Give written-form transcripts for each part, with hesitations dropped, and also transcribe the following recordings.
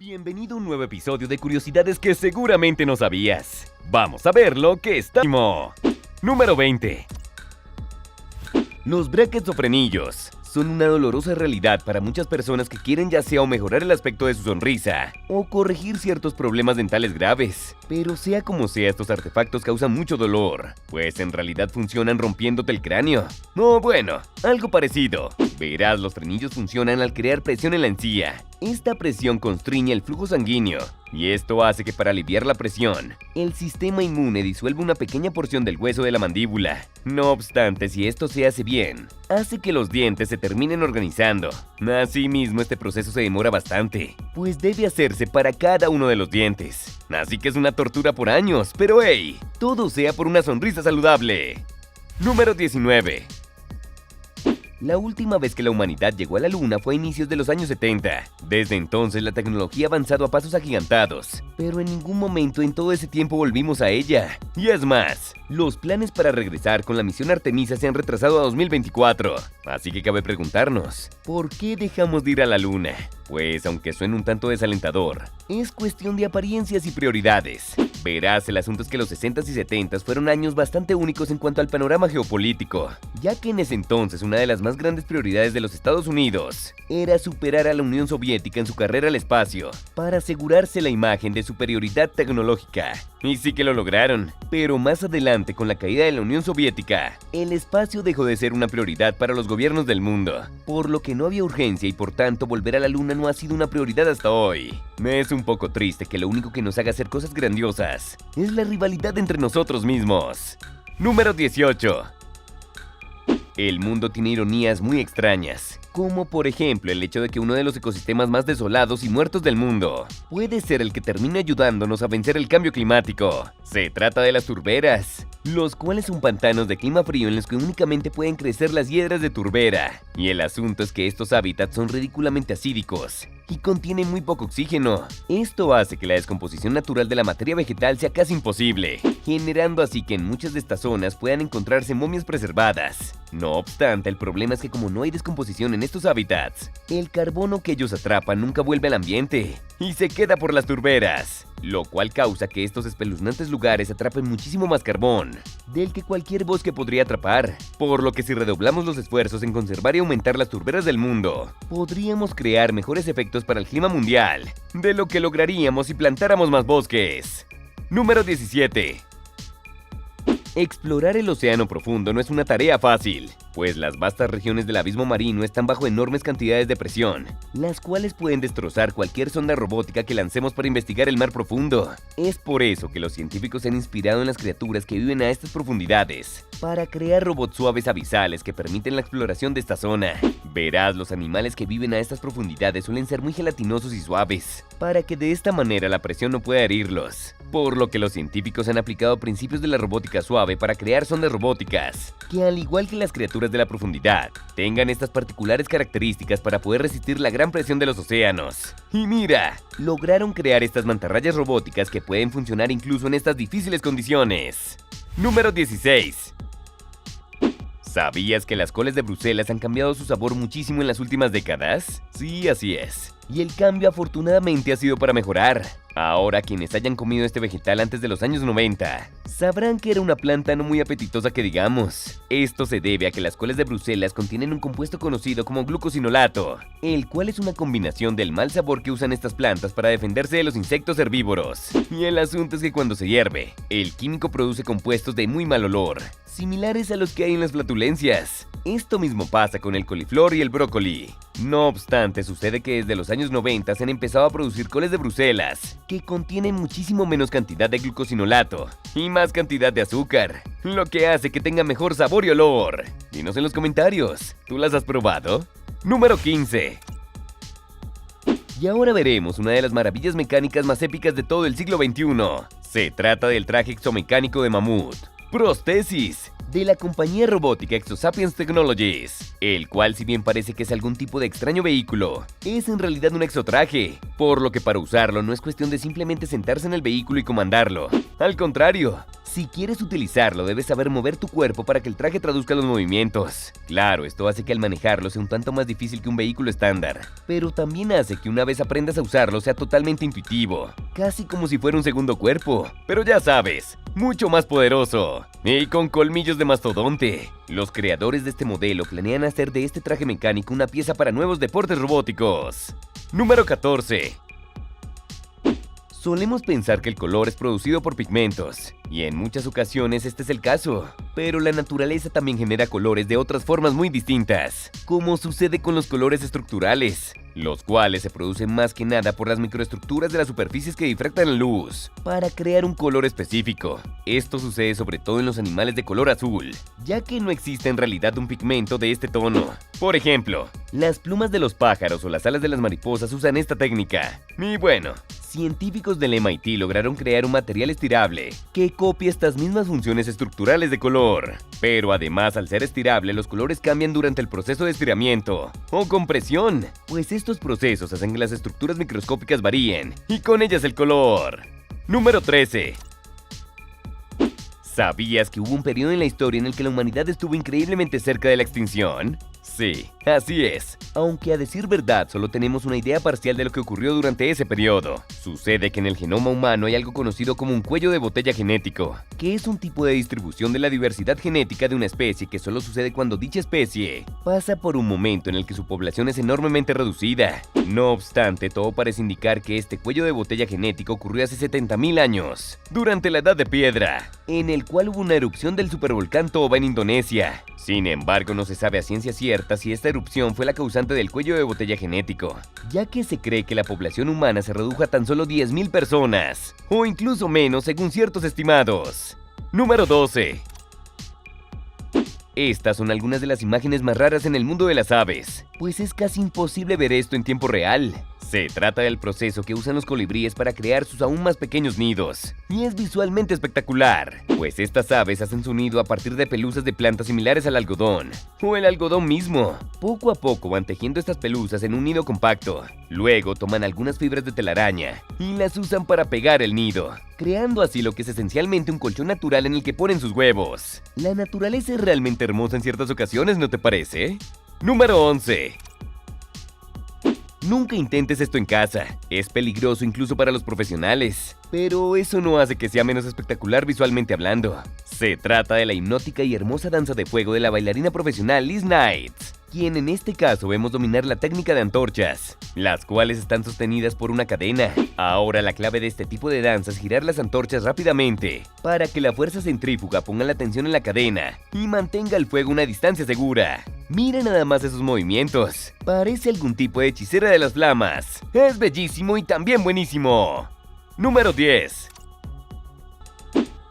Bienvenido a un nuevo episodio de curiosidades que seguramente no sabías. Vamos a ver lo que está. Número 20. Los brackets o frenillos son una dolorosa realidad para muchas personas que quieren ya sea o mejorar el aspecto de su sonrisa o corregir ciertos problemas dentales graves. Pero sea como sea, estos artefactos causan mucho dolor, pues en realidad funcionan rompiéndote el cráneo. No, bueno, algo parecido. Verás, los frenillos funcionan al crear presión en la encía. Esta presión constriñe el flujo sanguíneo, y esto hace que para aliviar la presión, el sistema inmune disuelva una pequeña porción del hueso de la mandíbula. No obstante, si esto se hace bien, hace que los dientes se terminen organizando. Asimismo, este proceso se demora bastante, pues debe hacerse para cada uno de los dientes. Así que es una tortura por años, pero hey, todo sea por una sonrisa saludable. Número 19. La última vez que la humanidad llegó a la Luna fue a inicios de los años 70. Desde entonces la tecnología ha avanzado a pasos agigantados, pero en ningún momento en todo ese tiempo volvimos a ella. Y es más, los planes para regresar con la misión Artemisa se han retrasado a 2024. Así que cabe preguntarnos, ¿por qué dejamos de ir a la Luna? Pues aunque suene un tanto desalentador, es cuestión de apariencias y prioridades. Verás, el asunto es que los 60s y 70s fueron años bastante únicos en cuanto al panorama geopolítico, ya que en ese entonces una de las más grandes prioridades de los Estados Unidos era superar a la Unión Soviética en su carrera al espacio, para asegurarse la imagen de superioridad tecnológica. Y sí que lo lograron, pero más adelante con la caída de la Unión Soviética, el espacio dejó de ser una prioridad para los gobiernos del mundo, por lo que no había urgencia y por tanto volver a la Luna no ha sido una prioridad hasta hoy. Me es un poco triste que lo único que nos haga hacer cosas grandiosas es la rivalidad entre nosotros mismos. Número 18. El mundo tiene ironías muy extrañas, como por ejemplo el hecho de que uno de los ecosistemas más desolados y muertos del mundo puede ser el que termine ayudándonos a vencer el cambio climático. Se trata de las turberas, los cuales son pantanos de clima frío en los que únicamente pueden crecer las hiedras de turbera. Y el asunto es que estos hábitats son ridículamente acídicos y contienen muy poco oxígeno. Esto hace que la descomposición natural de la materia vegetal sea casi imposible, generando así que en muchas de estas zonas puedan encontrarse momias preservadas. No obstante, el problema es que como no hay descomposición en estos hábitats, el carbono que ellos atrapan nunca vuelve al ambiente y se queda por las turberas, lo cual causa que estos espeluznantes lugares atrapen muchísimo más carbón del que cualquier bosque podría atrapar, por lo que si redoblamos los esfuerzos en conservar y aumentar las turberas del mundo, podríamos crear mejores efectos para el clima mundial de lo que lograríamos si plantáramos más bosques. Número 17. Explorar el océano profundo no es una tarea fácil, pues las vastas regiones del abismo marino están bajo enormes cantidades de presión, las cuales pueden destrozar cualquier sonda robótica que lancemos para investigar el mar profundo. Es por eso que los científicos se han inspirado en las criaturas que viven a estas profundidades, para crear robots suaves abisales que permiten la exploración de esta zona. Verás, los animales que viven a estas profundidades suelen ser muy gelatinosos y suaves, para que de esta manera la presión no pueda herirlos. Por lo que los científicos han aplicado principios de la robótica suave para crear sondas robóticas, que al igual que las criaturas de la profundidad, tengan estas particulares características para poder resistir la gran presión de los océanos. Y mira, lograron crear estas mantarrayas robóticas que pueden funcionar incluso en estas difíciles condiciones. Número 16. ¿Sabías que las coles de Bruselas han cambiado su sabor muchísimo en las últimas décadas? Sí, así es. Y el cambio afortunadamente ha sido para mejorar. Ahora quienes hayan comido este vegetal antes de los años 90 sabrán que era una planta no muy apetitosa que digamos. Esto se debe a que las coles de Bruselas contienen un compuesto conocido como glucosinolato, el cual es una combinación del mal sabor que usan estas plantas para defenderse de los insectos herbívoros. Y el asunto es que cuando se hierve, el químico produce compuestos de muy mal olor, similares a los que hay en las flatulencias. Esto mismo pasa con el coliflor y el brócoli. No obstante, sucede que desde los años 90 se han empezado a producir coles de Bruselas, que contienen muchísimo menos cantidad de glucosinolato y más cantidad de azúcar, lo que hace que tenga mejor sabor y olor. Dinos en los comentarios, ¿tú las has probado? Número 15. Y ahora veremos una de las maravillas mecánicas más épicas de todo el siglo XXI. Se trata del traje exomecánico de mamut. Prosthesis, de la compañía robótica Exosapiens Technologies, el cual, si bien parece que es algún tipo de extraño vehículo, es en realidad un exotraje, por lo que para usarlo no es cuestión de simplemente sentarse en el vehículo y comandarlo. Al contrario, si quieres utilizarlo debes saber mover tu cuerpo para que el traje traduzca los movimientos. Claro, esto hace que al manejarlo sea un tanto más difícil que un vehículo estándar, pero también hace que una vez aprendas a usarlo sea totalmente intuitivo, casi como si fuera un segundo cuerpo, pero ya sabes, mucho más poderoso y con colmillos de mastodonte. Los creadores de este modelo planean hacer de este traje mecánico una pieza para nuevos deportes robóticos. Número 14. Solemos pensar que el color es producido por pigmentos, y en muchas ocasiones este es el caso, pero la naturaleza también genera colores de otras formas muy distintas, como sucede con los colores estructurales, los cuales se producen más que nada por las microestructuras de las superficies que difractan la luz, para crear un color específico. Esto sucede sobre todo en los animales de color azul, ya que no existe en realidad un pigmento de este tono. Por ejemplo, las plumas de los pájaros o las alas de las mariposas usan esta técnica. Y bueno, científicos del MIT lograron crear un material estirable que copia estas mismas funciones estructurales de color. Pero además, al ser estirable, los colores cambian durante el proceso de estiramiento o compresión, pues estos procesos hacen que las estructuras microscópicas varíen, y con ellas el color. Número 13. ¿Sabías que hubo un periodo en la historia en el que la humanidad estuvo increíblemente cerca de la extinción? Sí, así es, aunque a decir verdad solo tenemos una idea parcial de lo que ocurrió durante ese periodo. Sucede que en el genoma humano hay algo conocido como un cuello de botella genético, que es un tipo de distribución de la diversidad genética de una especie que solo sucede cuando dicha especie pasa por un momento en el que su población es enormemente reducida. No obstante, todo parece indicar que este cuello de botella genético ocurrió hace 70.000 años, durante la Edad de Piedra, en el cual hubo una erupción del supervolcán Toba en Indonesia. Sin embargo, no se sabe a ciencia cierta si esta erupción fue la causante del cuello de botella genético, ya que se cree que la población humana se redujo a tan solo 10.000 personas, o incluso menos según ciertos estimados. Número 12. Estas son algunas de las imágenes más raras en el mundo de las aves, pues es casi imposible ver esto en tiempo real. Se trata del proceso que usan los colibríes para crear sus aún más pequeños nidos, y es visualmente espectacular, pues estas aves hacen su nido a partir de pelusas de plantas similares al algodón, o el algodón mismo. Poco a poco van tejiendo estas pelusas en un nido compacto, luego toman algunas fibras de telaraña y las usan para pegar el nido, creando así lo que es esencialmente un colchón natural en el que ponen sus huevos. La naturaleza es realmente hermosa en ciertas ocasiones, ¿no te parece? Número 11. Nunca intentes esto en casa, es peligroso incluso para los profesionales, pero eso no hace que sea menos espectacular visualmente hablando. Se trata de la hipnótica y hermosa danza de fuego de la bailarina profesional Liz Knight, quien en este caso vemos dominar la técnica de antorchas, las cuales están sostenidas por una cadena. Ahora la clave de este tipo de danza es girar las antorchas rápidamente, para que la fuerza centrífuga ponga la tensión en la cadena y mantenga el fuego a una distancia segura. Mira nada más esos movimientos, parece algún tipo de hechicera de las flamas. Es bellísimo y también buenísimo. Número 10.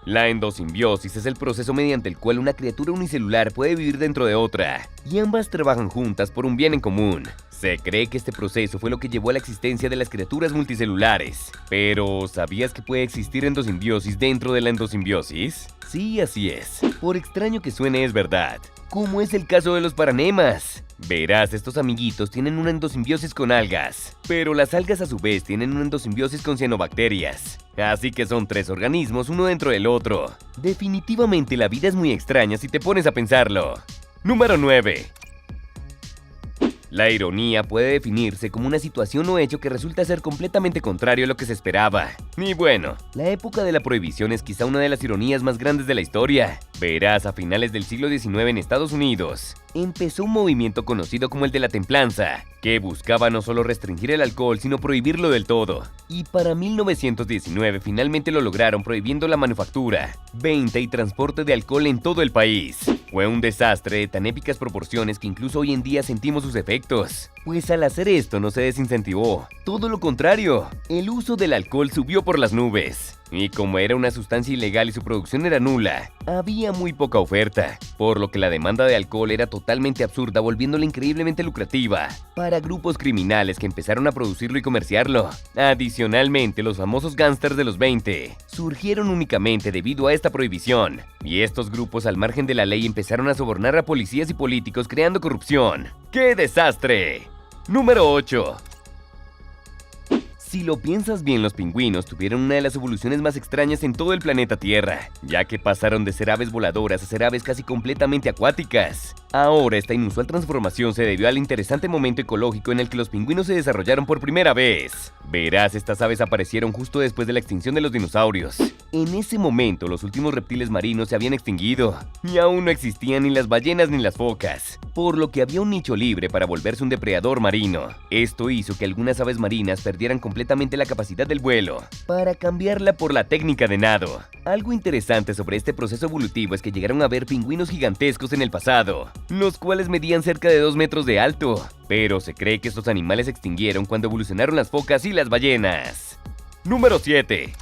La endosimbiosis es el proceso mediante el cual una criatura unicelular puede vivir dentro de otra, y ambas trabajan juntas por un bien en común. Se cree que este proceso fue lo que llevó a la existencia de las criaturas multicelulares. Pero, ¿sabías que puede existir endosimbiosis dentro de la endosimbiosis? Sí, así es. Por extraño que suene, es verdad. Como es el caso de los paranemas. Verás, estos amiguitos tienen una endosimbiosis con algas, pero las algas a su vez tienen una endosimbiosis con cianobacterias. Así que son 3 organismos uno dentro del otro. Definitivamente la vida es muy extraña si te pones a pensarlo. Número 9. La ironía puede definirse como una situación o hecho que resulta ser completamente contrario a lo que se esperaba. Y bueno, la época de la prohibición es quizá una de las ironías más grandes de la historia. Verás, a finales del siglo XIX en Estados Unidos, empezó un movimiento conocido como el de la templanza, que buscaba no solo restringir el alcohol, sino prohibirlo del todo. Y para 1919 finalmente lo lograron prohibiendo la manufactura, venta y transporte de alcohol en todo el país. Fue un desastre de tan épicas proporciones que incluso hoy en día sentimos sus efectos. Pues al hacer esto no se desincentivó, todo lo contrario, el uso del alcohol subió por las nubes. Y como era una sustancia ilegal y su producción era nula, había muy poca oferta, por lo que la demanda de alcohol era totalmente absurda, volviéndola increíblemente lucrativa para grupos criminales que empezaron a producirlo y comerciarlo. Adicionalmente, los famosos gángsters de los 20 surgieron únicamente debido a esta prohibición, y estos grupos al margen de la ley empezaron a sobornar a policías y políticos creando corrupción. ¡Qué desastre! Número 8. Si lo piensas bien, los pingüinos tuvieron una de las evoluciones más extrañas en todo el planeta Tierra, ya que pasaron de ser aves voladoras a ser aves casi completamente acuáticas. Ahora, esta inusual transformación se debió al interesante momento ecológico en el que los pingüinos se desarrollaron por primera vez. Verás, estas aves aparecieron justo después de la extinción de los dinosaurios. En ese momento, los últimos reptiles marinos se habían extinguido, y aún no existían ni las ballenas ni las focas, por lo que había un nicho libre para volverse un depredador marino. Esto hizo que algunas aves marinas perdieran completamente la capacidad del vuelo, para cambiarla por la técnica de nado. Algo interesante sobre este proceso evolutivo es que llegaron a haber pingüinos gigantescos en el pasado, los cuales medían cerca de 2 metros de alto, pero se cree que estos animales se extinguieron cuando evolucionaron las focas y las ballenas. Número 7.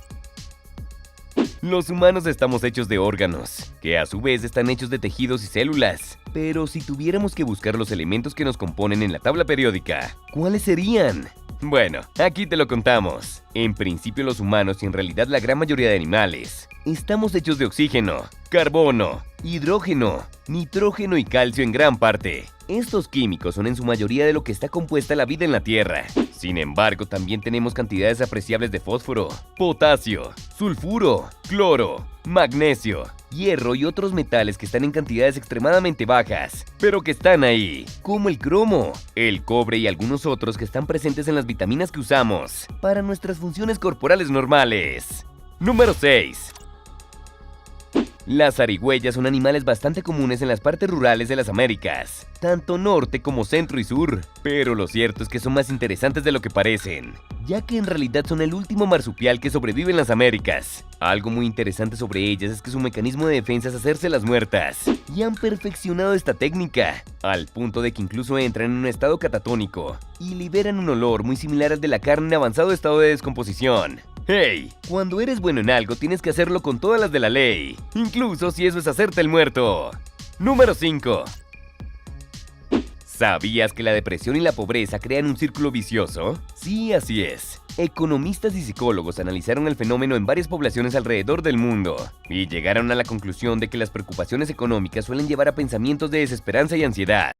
Los humanos estamos hechos de órganos, que a su vez están hechos de tejidos y células. Pero si tuviéramos que buscar los elementos que nos componen en la tabla periódica, ¿cuáles serían? Bueno, aquí te lo contamos. En principio los humanos y en realidad la gran mayoría de animales estamos hechos de oxígeno, carbono, hidrógeno, nitrógeno y calcio en gran parte. Estos químicos son en su mayoría de lo que está compuesta la vida en la Tierra. Sin embargo, también tenemos cantidades apreciables de fósforo, potasio, sulfuro, cloro, magnesio, hierro y otros metales que están en cantidades extremadamente bajas, pero que están ahí, como el cromo, el cobre y algunos otros que están presentes en las vitaminas que usamos para nuestras funciones corporales normales. Número 6. Las zarigüeyas son animales bastante comunes en las partes rurales de las Américas, tanto norte como centro y sur, pero lo cierto es que son más interesantes de lo que parecen, ya que en realidad son el último marsupial que sobrevive en las Américas. Algo muy interesante sobre ellas es que su mecanismo de defensa es hacerse las muertas, y han perfeccionado esta técnica, al punto de que incluso entran en un estado catatónico, y liberan un olor muy similar al de la carne en avanzado estado de descomposición. ¡Hey! Cuando eres bueno en algo tienes que hacerlo con todas las de la ley, incluso si eso es hacerte el muerto. Número 5. ¿Sabías que la depresión y la pobreza crean un círculo vicioso? Sí, así es. Economistas y psicólogos analizaron el fenómeno en varias poblaciones alrededor del mundo y llegaron a la conclusión de que las preocupaciones económicas suelen llevar a pensamientos de desesperanza y ansiedad.